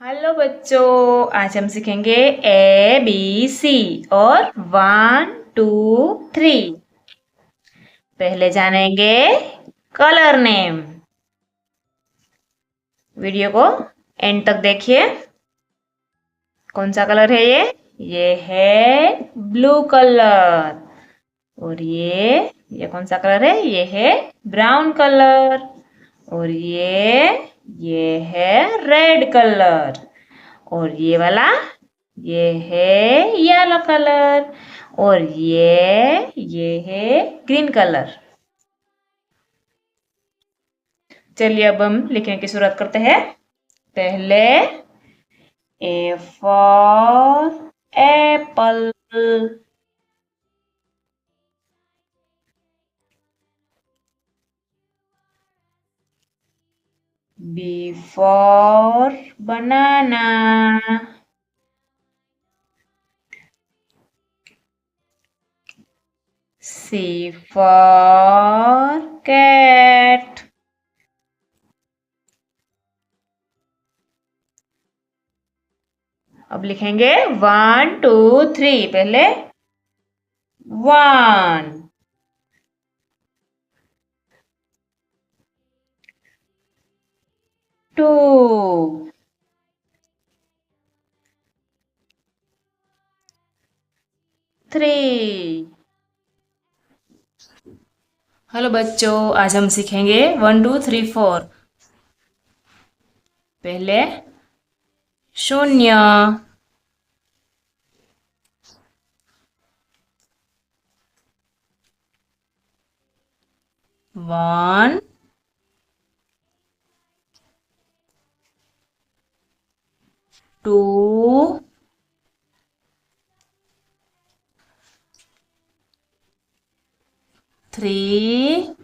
Hello बच्चों, आज हम सीखेंगे ABC और 1 2 3। पहले जानेंगे कलर नेम। वीडियो को एंड तक देखिए। कौन सा कलर है ये है ब्लू कलर। और ये कौन सा कलर है? ये है ब्राउन कलर। और ये है रेड कलर। और ये वाला ये है येलो कलर। और ये है ग्रीन कलर। चलिए अब हम लिखने की शुरुआत करते हैं। पहले A for apple. B for banana. C for cat. अब लिखेंगे 1 2 3। पहले 1 2 3। हेलो बच्चों, आज हम सीखेंगे 1 2 3 4। पहले शून्य, 1 2 3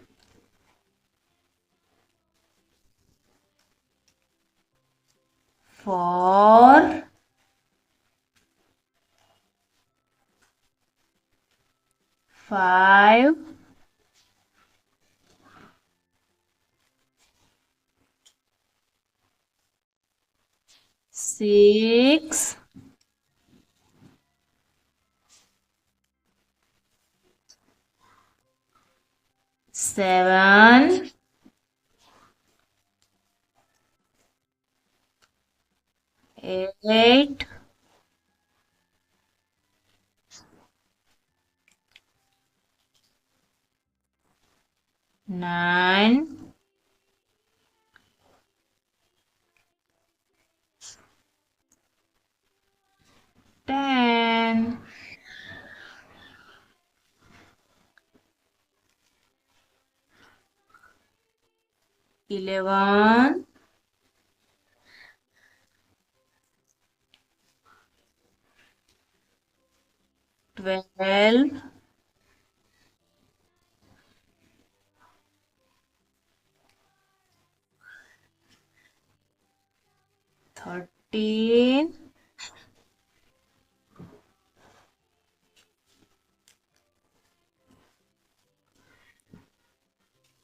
4 5 6 7 8 9 10 11 12 13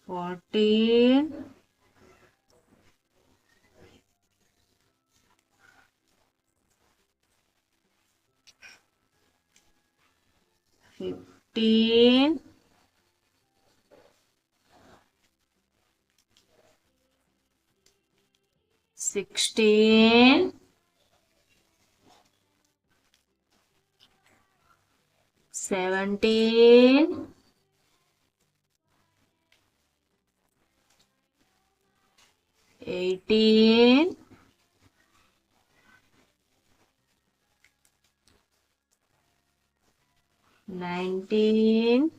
14 15 16 17 18 19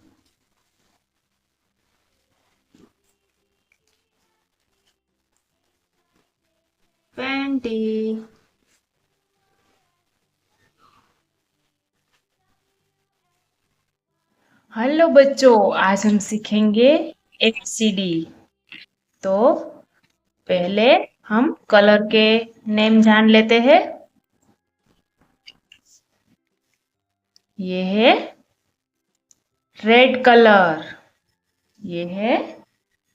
20। हेलो बच्चों, आज हम सीखेंगे ABCD। तो पहले हम कलर के नेम जान लेते हैं। ये है रेड कलर। ये है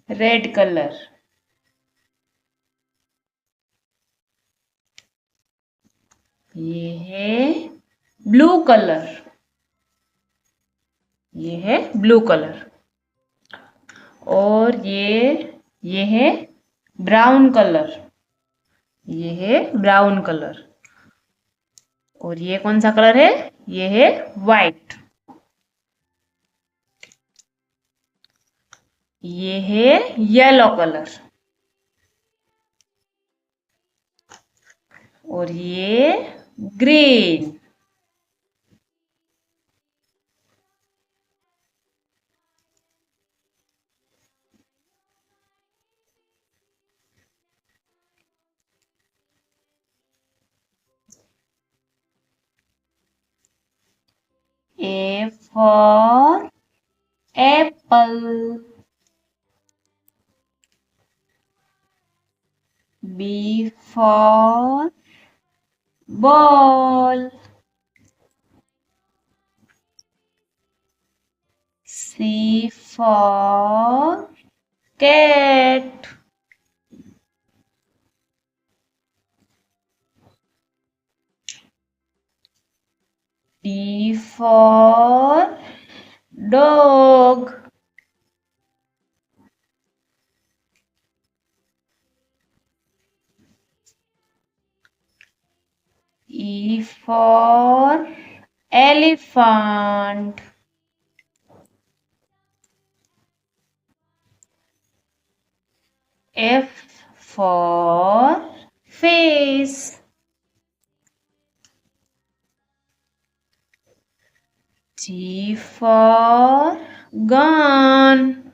रेड कलर। ये है ब्लू कलर, ये है ब्लू कलर। और ये है ब्राउन कलर, ये है ब्राउन कलर। और ये कौन सा कलर है? ये है व्हाइट। ये है येलो कलर। और ये green. A for apple. B for ball. C for cat. D for dog. E for elephant. F for fish. G for gun.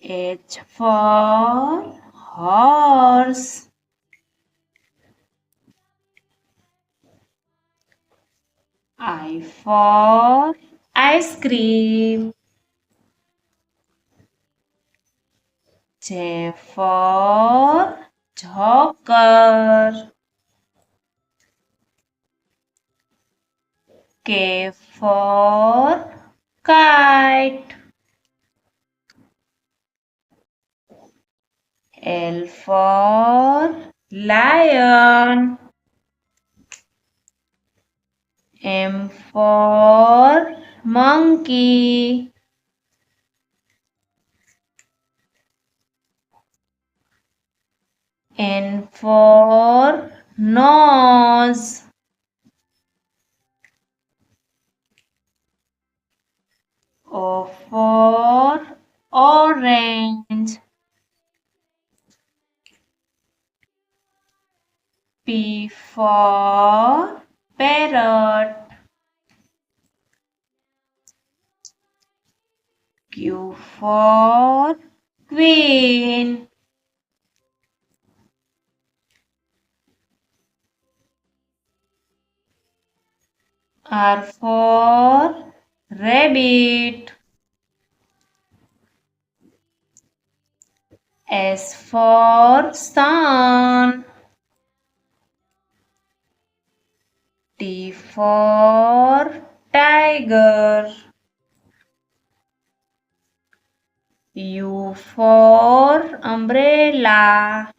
H for horse. I for ice cream. J for joker. K for kite. L for lion. M for monkey. N for nose. O for orange. P for parrot. Q for queen. R for rabbit. S for sun. T for tiger. U for umbrella.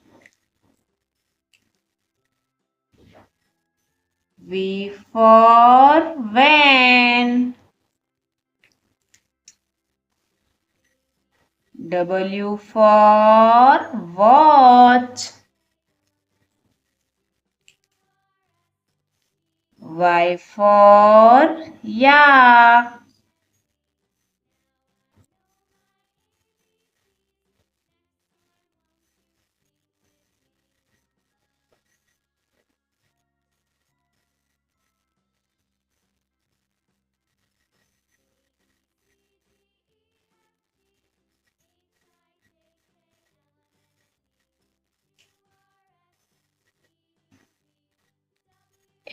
V for van. W for watch. Y for yak.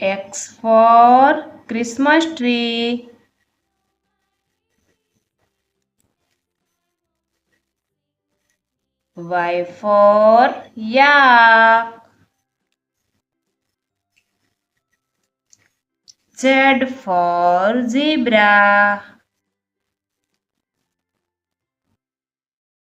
X for Christmas tree. Y for yak. Z for zebra.